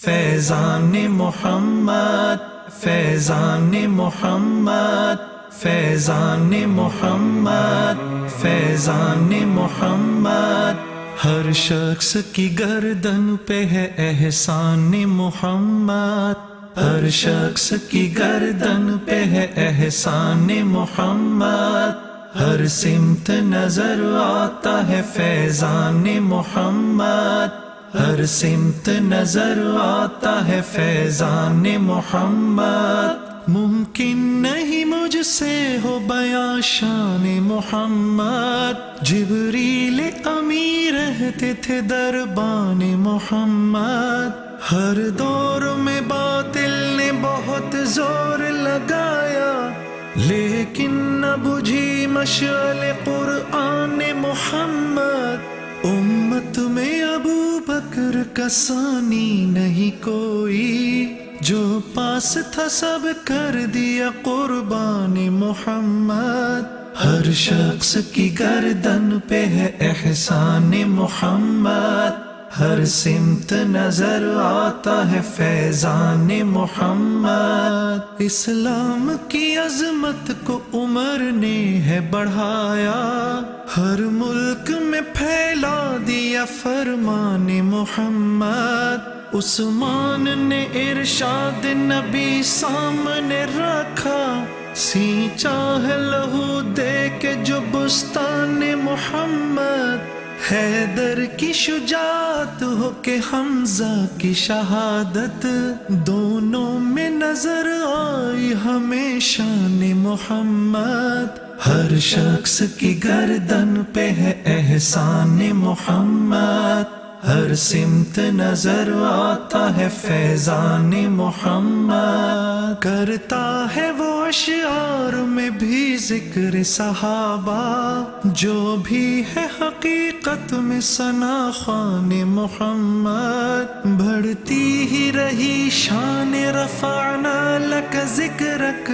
فیضان محمد، فیضان محمد، فیضان محمد، فیضان محمد۔ ہر شخص کی گردن پہ ہے احسان محمد، ہر شخص کی گردن پہ ہے احسان محمد۔ ہر سمت نظر آتا ہے فیضان محمد، ہر سمت نظر آتا ہے فیضان محمد۔ ممکن نہیں مجھ سے ہو بیاں شان محمد، جبریل امی رہتے تھے دربان محمد۔ ہر دور میں باطل نے بہت زور لگایا، لیکن نہ بجھی مشعل قرآن محمد۔ امت میں ابو بکر کا ثانی نہیں کوئی، جو پاس تھا سب کر دیا قربان محمد۔ ہر شخص کی گردن پہ ہے احسان محمد، ہر سمت نظر آتا ہے فیضان محمد۔ اسلام کی عظمت کو عمر نے ہے بڑھایا، ہر ملک میں پھیلا دیا فرمان محمد۔ عثمان نے ارشاد نبی سامنے رکھا، سینچا ہے لہو دے کے جو بستان محمد۔ حیدر کی شجاعت ہو کہ حمزہ کی شہادت، دونوں میں نظر آئی ہمیں شان محمد۔ ہر شخص کی گردن پہ ہے احسان محمد، ہر سمت نظر آتا ہے فیضان محمد۔ کرتا ہے وہ اشعار میں بھی ذکر صحابہ، جو بھی ہے حقیقت میں ثنا خوان محمد۔ بڑھتی ہی رہی شان رفعنا لک ذکرک،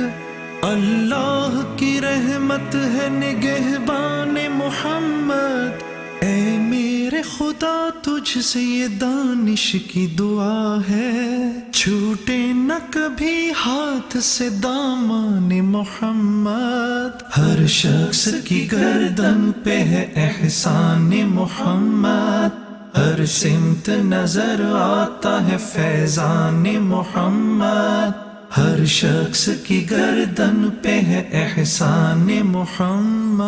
اللہ کی رحمت ہے نگہبان محمد۔ اے میرے خدا تجھ سے یہ دانش کی دعا ہے، چھوٹے نہ کبھی ہاتھ سے دامان محمد۔ ہر شخص کی گردن پہ ہے احسان محمد، ہر سمت نظر آتا ہے فیضان محمد۔ ہر شخص کی گردن پہ ہے احسان محمد۔